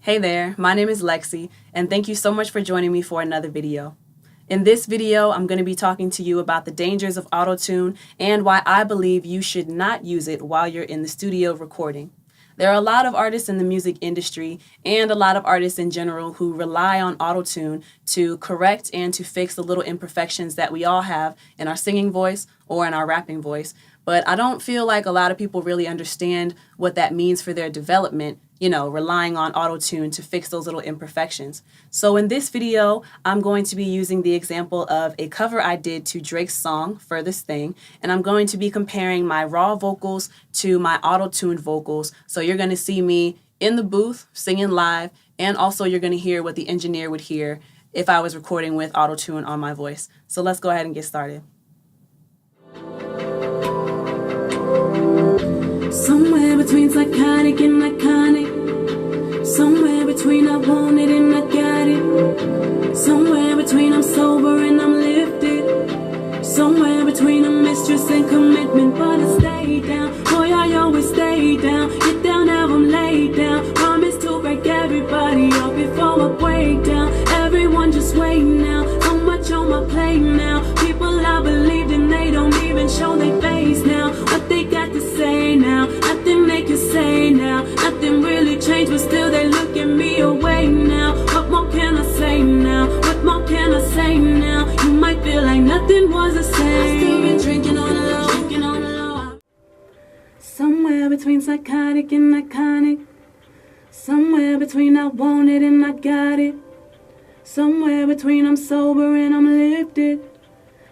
Hey there, my name is LexC, and thank you so much for joining me for another video. In this video, I'm going to be talking to you about the dangers of auto-tune and why I believe you should not use it while you're in the studio recording. There are a lot of artists in the music industry and a lot of artists in general who rely on auto-tune to correct and to fix the little imperfections that we all have in our singing voice or in our rapping voice. But I don't feel like a lot of people really understand what that means for their development, relying on auto-tune to fix those little imperfections. So in this video, I'm going to be using the example of a cover I did to Drake's song, Furthest, and I'm going to be comparing my raw vocals to my auto-tuned vocals. So you're going to see me in the booth singing live, and also you're going to hear what the engineer would hear if I was recording with auto-tune on my voice. So let's go ahead and get started. Somewhere between psychotic and iconic. Somewhere between I want it and I got it. Somewhere between I'm sober and I'm lifted. Somewhere between a mistress and commitment, but I stay down. Boy, I always stay down. Get down, have them laid down. Promise to break everybody up before I break down. Everyone just wait now. So much on my plate now. People I believed in, they don't even show their face now. What they got to say now? Nothing they can say now. Nothing really changed, but still they look at me away now. What more can I say now? What more can I say now? You might feel like nothing was the same. I still been drinking on the low. Somewhere between psychotic and iconic. Somewhere between I want it and I got it. Somewhere between I'm sober and I'm lifted.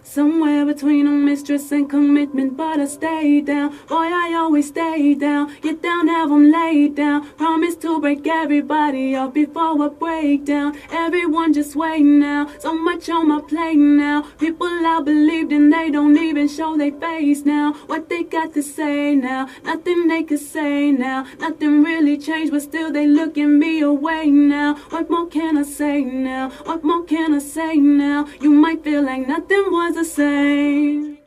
Somewhere between a mistress and commitment, but I stay down. Boy, I always stay down. Get down, have them laid down. Promise to break everybody up before I break down. Everyone just wait now. So much on my plate now. People I believed in, they don't even show their face now. What they got to say now? Nothing they can say now. Nothing really changed, but still they looking me away now. What more can I say now? What more can I say now? You might feel like nothing was the same.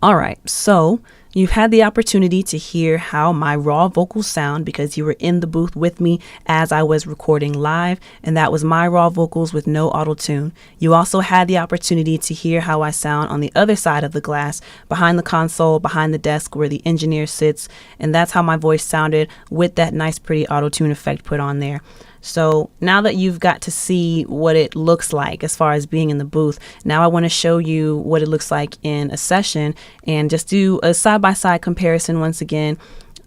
All right, so you've had the opportunity to hear how my raw vocals sound because you were in the booth with me as I was recording live, and that was my raw vocals with no auto-tune. You also had the opportunity to hear how I sound on the other side of the glass, behind the console, behind the desk where the engineer sits, and that's how my voice sounded with that nice pretty auto-tune effect put on there. So now that you've got to see what it looks like as far as being in the booth, now I want to show you what it looks like in a session and just do a side-by-side comparison once again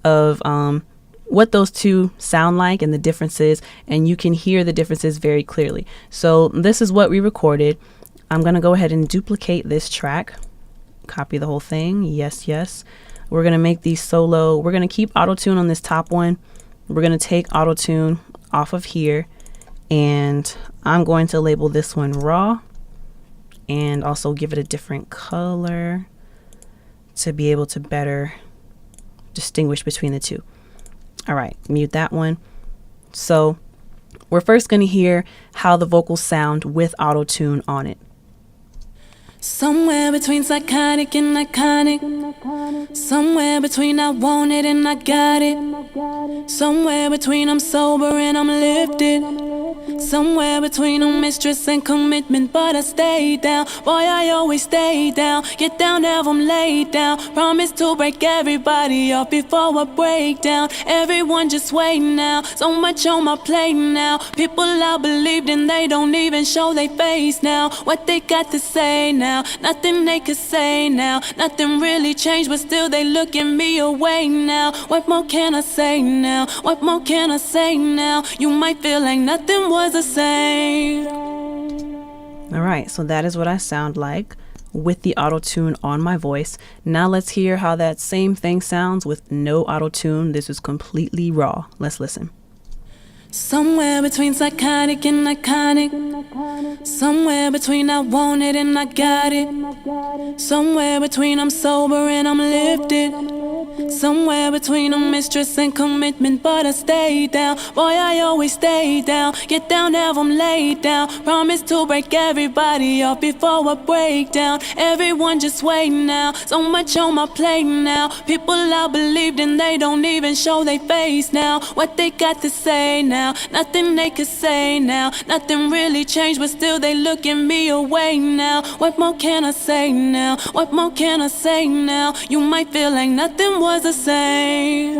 of what those two sound like and the differences, and you can hear the differences very clearly. So this is what we recorded. I'm going to go ahead and duplicate this track, copy the whole thing. Yes. We're going to make these solo. We're going to keep auto-tune on this top one. We're going to take auto-tune off of here, and I'm going to label this one raw and also give it a different color to be able to better distinguish between the two. All right, mute that one. So we're first going to hear how the vocals sound with auto-tune on it. Somewhere between psychotic and iconic. Somewhere between I want it and I got it. Somewhere between I'm sober and I'm lifted. Somewhere between a mistress and commitment, but I stay down. Boy, I always stay down. Get down, have them laid down. Promise to break everybody up before I break down. Everyone just wait now. So much on my plate now. People I believed in, they don't even show their face now. What they got to say now? Nothing they could say now. Nothing really changed, but still they look at me away now. What more can I say now? What more can I say now? You might feel like nothing was the same. All right, so that is what I sound like with the auto-tune on my voice. Now let's hear how that same thing sounds with no auto-tune. This is completely raw. Let's listen. Somewhere between psychotic and iconic. Somewhere between I want it and I got it. Somewhere between I'm sober and I'm lifted. Somewhere between a mistress and commitment, but I stay down. Boy, I always stay down. Get down, have 'em laid down. Promise to break everybody off before I break down. Everyone just wait now. So much on my plate now. People I believed in, they don't even show their face now. What they got to say now? Nothing they could say now. Nothing really changed, but still they looking me away now. What more can I say now? What more can I say now? You might feel like nothing was the same.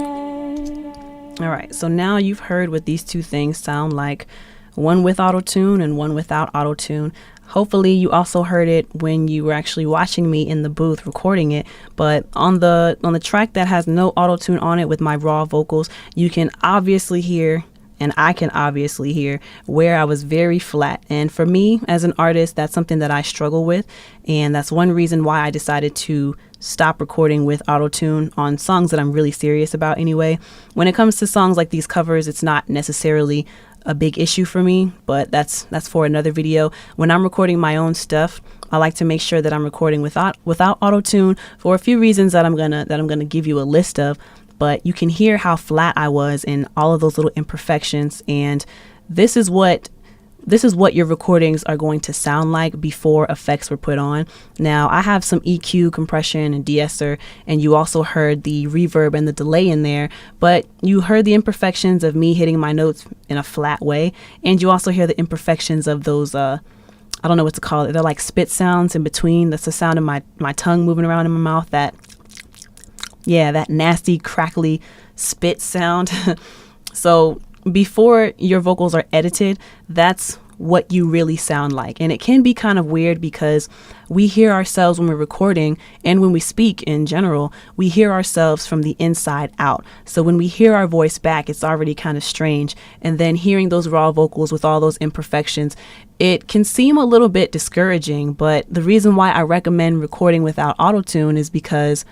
All right, so now you've heard what these two things sound like, one with auto-tune and one without auto-tune. Hopefully you also heard it when you were actually watching me in the booth recording it, but on the track that has no auto-tune on it with my raw vocals, you can obviously hear, and I can obviously hear, where I was very flat. And for me as an artist, that's something that I struggle with, and that's one reason why I decided to stop recording with auto-tune on songs that I'm really serious about anyway. When it comes to songs like these covers, it's not necessarily a big issue for me, but that's for another video. When I'm recording my own stuff, I like to make sure that I'm recording without auto-tune for a few reasons that I'm gonna give you a list of. But you can hear how flat I was in all of those little imperfections, and this is what your recordings are going to sound like before effects were put on. Now, I have some EQ, compression, and de-esser, and you also heard the reverb and the delay in there, but you heard the imperfections of me hitting my notes in a flat way, and you also hear the imperfections of those, I don't know what to call it, they're like spit sounds in between. That's the sound of my tongue moving around in my mouth, that nasty, crackly spit sound. So before your vocals are edited, that's what you really sound like. And it can be kind of weird because we hear ourselves when we're recording, and when we speak in general, we hear ourselves from the inside out. So when we hear our voice back, it's already kind of strange. And then hearing those raw vocals with all those imperfections, it can seem a little bit discouraging. But the reason why I recommend recording without auto-tune is because,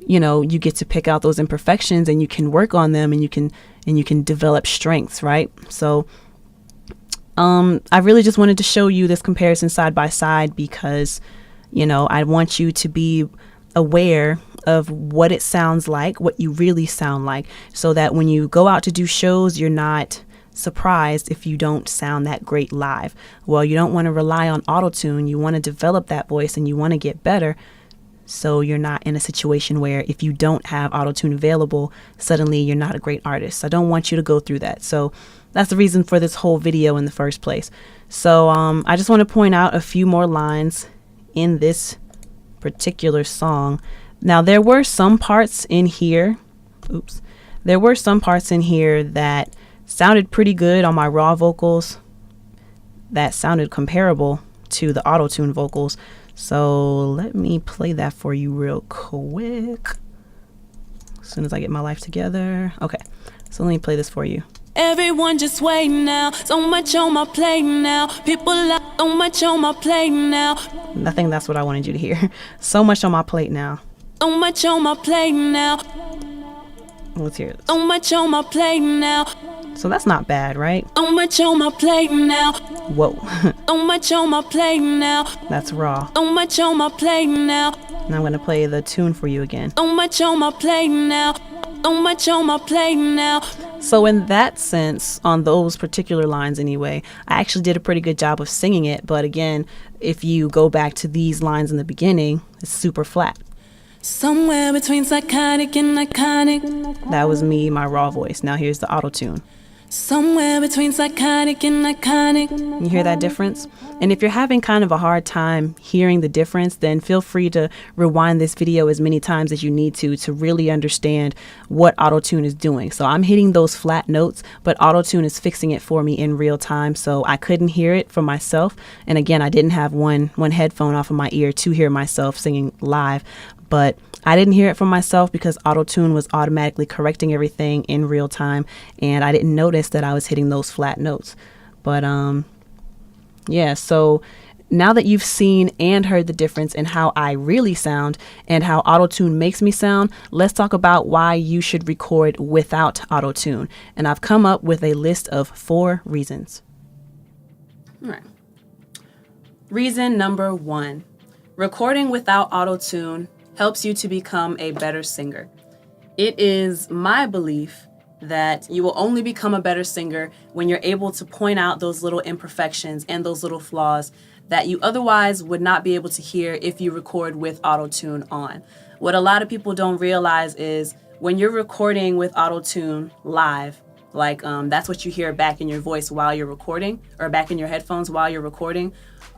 you know, you get to pick out those imperfections and you can work on them, and you can develop strengths, right? So I really just wanted to show you this comparison side by side because, you know, I want you to be aware of what it sounds like, what you really sound like, so that when you go out to do shows, you're not surprised if you don't sound that great live. Well, you don't want to rely on auto-tune. You want to develop that voice and you want to get better. So you're not in a situation where if you don't have auto-tune available, suddenly you're not a great artist. I don't want you to go through that. So that's the reason for this whole video in the first place. So I just want to point out a few more lines in this particular song. Now, there were some parts in here. There were some parts in here that sounded pretty good on my raw vocals, that sounded comparable to the auto-tune vocals. So let me play that for you real quick as soon as I get my life together. Okay, so let me play this for you. Everyone just wait now. So much on my plate now. People are so much on my plate now. I think that's what I wanted you to hear. So much on my plate now. So much on my plate now. Let's hear this. So much on my plate now. So that's not bad, right? So much on my plate now. Whoa. So much on my plate now. That's raw. So much on my plate now. Now I'm going to play the tune for you again. So much on my plate now. So much on my plate now. So in that sense, on those particular lines anyway, I actually did a pretty good job of singing it. But again, if you go back to these lines in the beginning, it's super flat. Somewhere between psychotic and iconic. That was me, my raw voice. Now here's the auto-tune. Somewhere between psychotic and iconic. You hear that difference? And if you're having kind of a hard time hearing the difference, then feel free to rewind this video as many times as you need to really understand what auto-tune is doing. So I'm hitting those flat notes, but auto-tune is fixing it for me in real time. So I couldn't hear it for myself. And again, I didn't have one headphone off of my ear to hear myself singing live. But I didn't hear it from myself because auto-tune was automatically correcting everything in real time, and I didn't notice that I was hitting those flat notes. But yeah, so now that you've seen and heard the difference in how I really sound and how auto-tune makes me sound, let's talk about why you should record without auto-tune. And I've come up with a list of 4 reasons. All right. Reason number 1, recording without auto-tune helps you to become a better singer. It is my belief that you will only become a better singer when you're able to point out those little imperfections and those little flaws that you otherwise would not be able to hear if you record with auto-tune on. What a lot of people don't realize is when you're recording with auto-tune live, like that's what you hear back in your voice while you're recording, or back in your headphones while you're recording,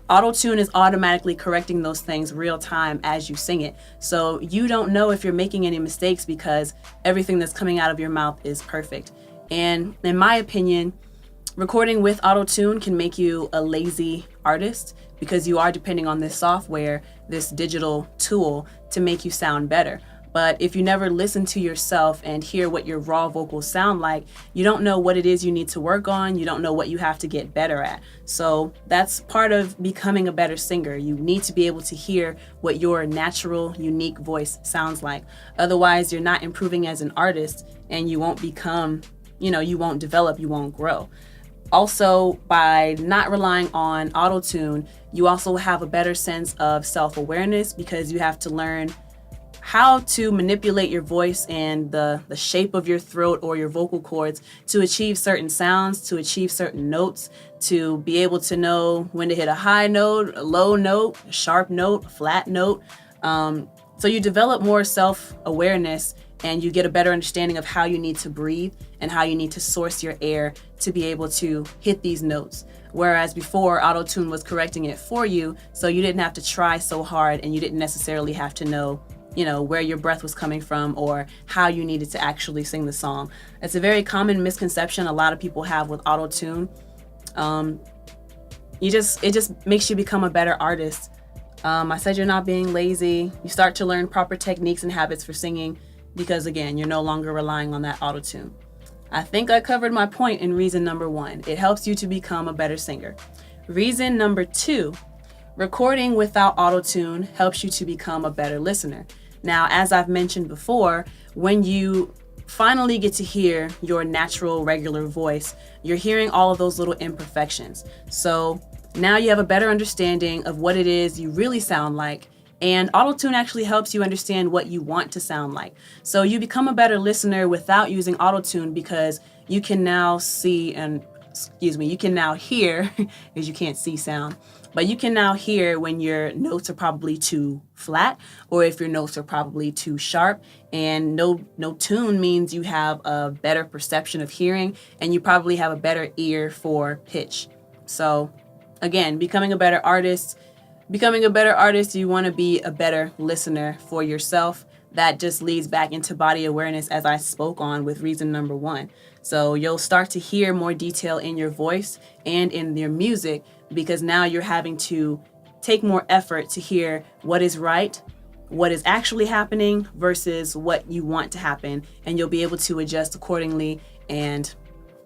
auto-tune is automatically correcting those things real time as you sing it. So you don't know if you're making any mistakes because everything that's coming out of your mouth is perfect. And in my opinion, recording with auto-tune can make you a lazy artist because you are depending on this software, this digital tool, to make you sound better. But if you never listen to yourself and hear what your raw vocals sound like, you don't know what it is you need to work on. You don't know what you have to get better at. So that's part of becoming a better singer. You need to be able to hear what your natural, unique voice sounds like. Otherwise, you're not improving as an artist and you won't become, you won't develop, you won't grow. Also, by not relying on auto-tune, you also have a better sense of self-awareness because you have to learn how to manipulate your voice and the shape of your throat or your vocal cords to achieve certain sounds, to achieve certain notes, to be able to know when to hit a high note, a low note, a sharp note, a flat note. So you develop more self-awareness and you get a better understanding of how you need to breathe and how you need to source your air to be able to hit these notes. Whereas before, auto-tune was correcting it for you, so you didn't have to try so hard and you didn't necessarily have to know where your breath was coming from or how you needed to actually sing the song. It's a very common misconception a lot of people have with auto-tune. It just makes you become a better artist. I said you're not being lazy. You start to learn proper techniques and habits for singing because, again, you're no longer relying on that auto-tune. I think I covered my point in reason number 1. It helps you to become a better singer. Reason number 2, recording without auto-tune helps you to become a better listener. Now, as I've mentioned before, when you finally get to hear your natural, regular voice, you're hearing all of those little imperfections. So now you have a better understanding of what it is you really sound like, and auto-tune actually helps you understand what you want to sound like. So you become a better listener without using auto-tune because you can now you can now hear, because you can't see sound, but you can now hear when your notes are probably too flat or if your notes are probably too sharp. And no tune means you have a better perception of hearing and you probably have a better ear for pitch. So again, becoming a better artist, you want to be a better listener for yourself. That just leads back into body awareness, as I spoke on with reason number 1. So you'll start to hear more detail in your voice and in your music because now you're having to take more effort to hear what is right, what is actually happening versus what you want to happen. And you'll be able to adjust accordingly and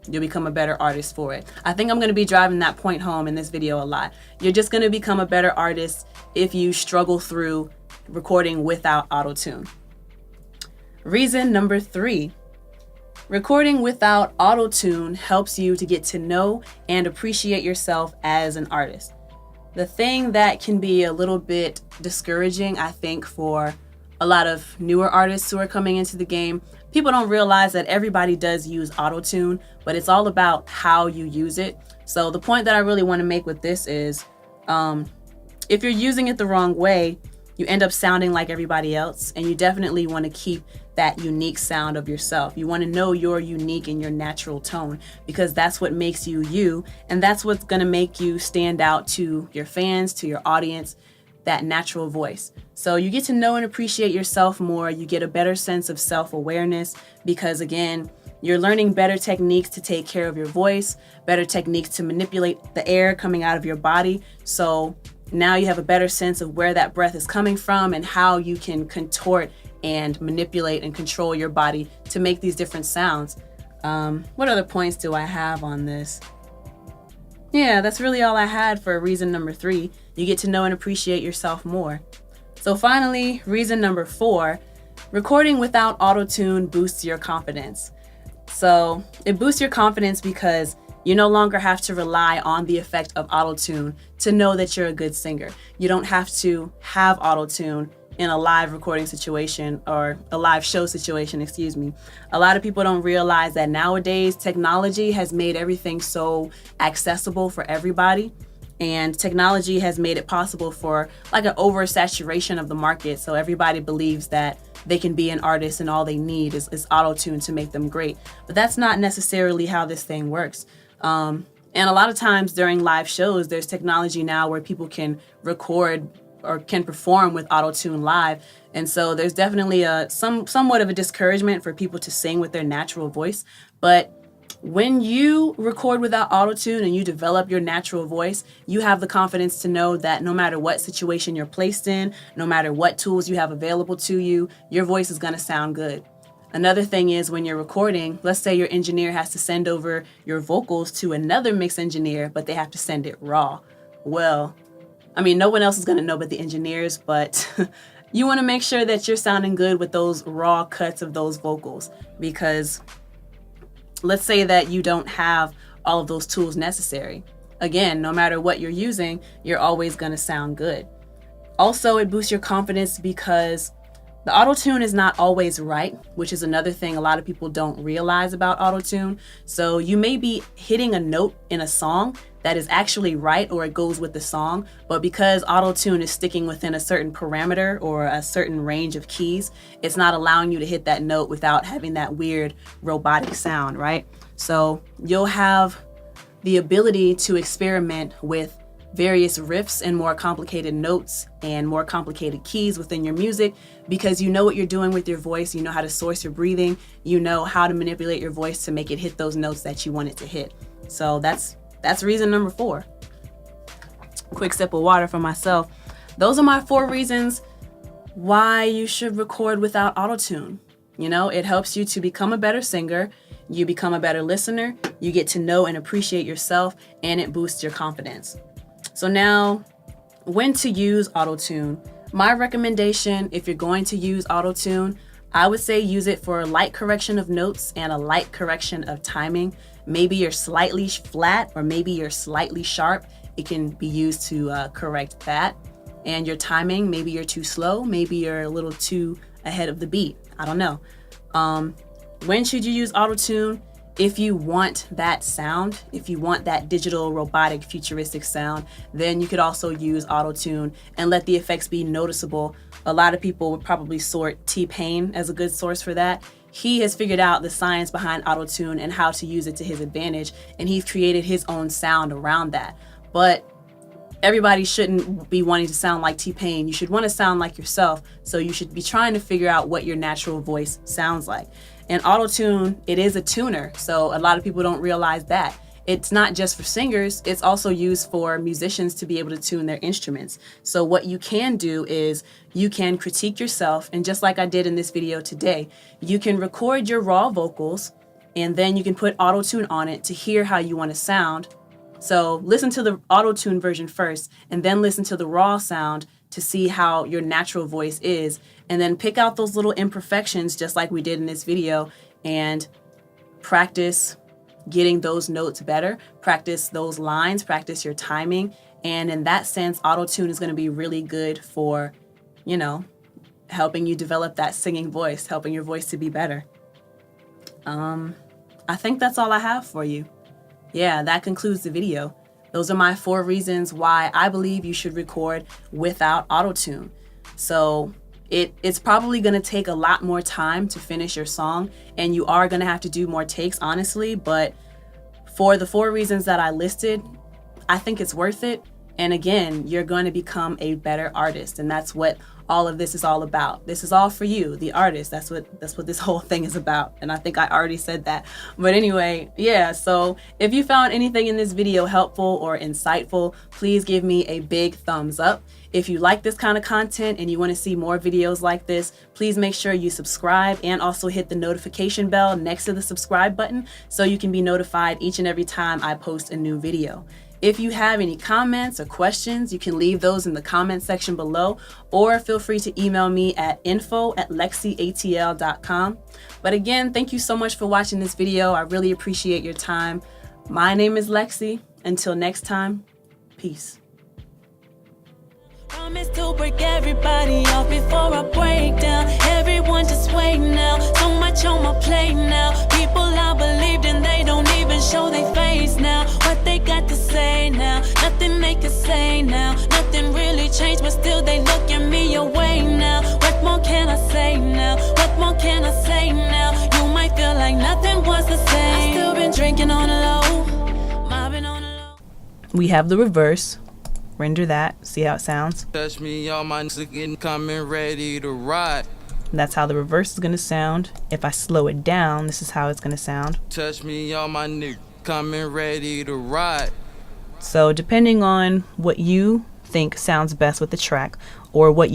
you'll become a better artist for it. I think I'm going to be driving that point home in this video a lot. You're just going to become a better artist if you struggle through recording without auto-tune. Reason number 3, recording without auto-tune helps you to get to know and appreciate yourself as an artist. The thing that can be a little bit discouraging, I think, for a lot of newer artists who are coming into the game, people don't realize that everybody does use auto-tune, but it's all about how you use it. So the point that I really want to make with this is, if you're using it the wrong way, you end up sounding like everybody else, and you definitely want to keep that unique sound of yourself. You want to know your unique and your natural tone because that's what makes you you, and that's what's going to make you stand out to your fans, to your audience, that natural voice. So you get to know and appreciate yourself more. You get a better sense of self-awareness because, again, you're learning better techniques to take care of your voice, better techniques to manipulate the air coming out of your body. So now you have a better sense of where that breath is coming from and how you can contort and manipulate and control your body to make these different sounds. What other points do I have on this? Yeah, that's really all I had for reason number 3. You get to know and appreciate yourself more. So finally, reason number 4, recording without auto-tune boosts your confidence. So it boosts your confidence because you no longer have to rely on the effect of auto-tune to know that you're a good singer. You don't have to have auto-tune in a live recording situation or a live show situation, excuse me. A lot of people don't realize that nowadays technology has made everything so accessible for everybody. And technology has made it possible for like an oversaturation of the market. So everybody believes that they can be an artist and all they need is auto-tune to make them great. But that's not necessarily how this thing works. And a lot of times during live shows, there's technology now where people can record or can perform with auto-tune live. And so there's definitely somewhat of a discouragement for people to sing with their natural voice. But when you record without auto-tune and you develop your natural voice, you have the confidence to know that no matter what situation you're placed in, no matter what tools you have available to you, your voice is going to sound good. Another thing is when you're recording, let's say your engineer has to send over your vocals to another mix engineer, but they have to send it raw. Well, I mean, no one else is going to know but the engineers, but you want to make sure that you're sounding good with those raw cuts of those vocals, because let's say that you don't have all of those tools necessary. Again, no matter what you're using, you're always going to sound good. Also, it boosts your confidence because the auto-tune is not always right, which is another thing a lot of people don't realize about auto-tune. So you may be hitting a note in a song that is actually right or it goes with the song, but because auto-tune is sticking within a certain parameter or a certain range of keys, it's not allowing you to hit that note without having that weird robotic sound, right? So you'll have the ability to experiment with various riffs and more complicated notes and more complicated keys within your music because you know what you're doing with your voice, you know how to source your breathing, you know how to manipulate your voice to make it hit those notes that you want it to hit. So that's reason number 4. Quick sip of water for myself. Those are my 4 reasons why you should record without auto-tune. You know, it helps you to become a better singer, you become a better listener, you get to know and appreciate yourself, and it boosts your confidence. So now, when to use auto-tune? My recommendation, if you're going to use auto-tune, I would say use it for a light correction of notes and a light correction of timing. Maybe you're slightly flat or maybe you're slightly sharp. It can be used to correct that. And your timing, maybe you're too slow, maybe you're a little too ahead of the beat. I don't know. When should you use auto-tune? If you want that sound, if you want that digital, robotic, futuristic sound, then you could also use auto-tune and let the effects be noticeable. A lot of people would probably sort T-Pain as a good source for that. He has figured out the science behind auto-tune and how to use it to his advantage, and he's created his own sound around that. But everybody shouldn't be wanting to sound like T-Pain. You should want to sound like yourself, so you should be trying to figure out what your natural voice sounds like. And auto-tune, it is a tuner, so a lot of people don't realize that. It's not just for singers, it's also used for musicians to be able to tune their instruments. So what you can do is you can critique yourself, and just like I did in this video today, you can record your raw vocals, and then you can put auto-tune on it to hear how you want to sound. So listen to the auto-tune version first, and then listen to the raw sound to see how your natural voice is, and then pick out those little imperfections just like we did in this video and practice getting those notes better, practice those lines, practice your timing, and in that sense, auto-tune is going to be really good for, you know, helping you develop that singing voice, helping your voice to be better. I think that's all I have for you. Yeah, that concludes the video. Those are my 4 reasons why I believe you should record without auto-tune. So it's probably going to take a lot more time to finish your song, and you are going to have to do more takes, honestly, but for the 4 reasons that I listed, I think it's worth it. And again, you're going to become a better artist, and that's what all of this is all about. This is all for you, the artist. That's what this whole thing is about. And I think I already said that. But anyway, yeah, so if you found anything in this video helpful or insightful, please give me a big thumbs up. If you like this kind of content and you want to see more videos like this, please make sure you subscribe and also hit the notification bell next to the subscribe button so you can be notified each and every time I post a new video. If you have any comments or questions, you can leave those in the comment section below, or feel free to email me at info@lexcatl.com. But again, thank you so much for watching this video. I really appreciate your time. My name is LexC. Until next time, peace. Promise to break everybody off before I break down. Everyone just wait now. So much on my plate now. People I believed in, they don't even show their face now. What they got to say now? Nothing they can say now. Nothing really changed, but still they look at me away now. What more can I say now? What more can I say now? You might feel like nothing was the same. I still been drinking on the low, mobbing on the low. We have the reverse. Render that. See how it sounds. Touch me, all my niggas coming ready to ride. That's how the reverse is going to sound. If I slow it down, this is how it's going to sound. Touch me, all my niggas coming ready to ride. So depending on what you think sounds best with the track, or what you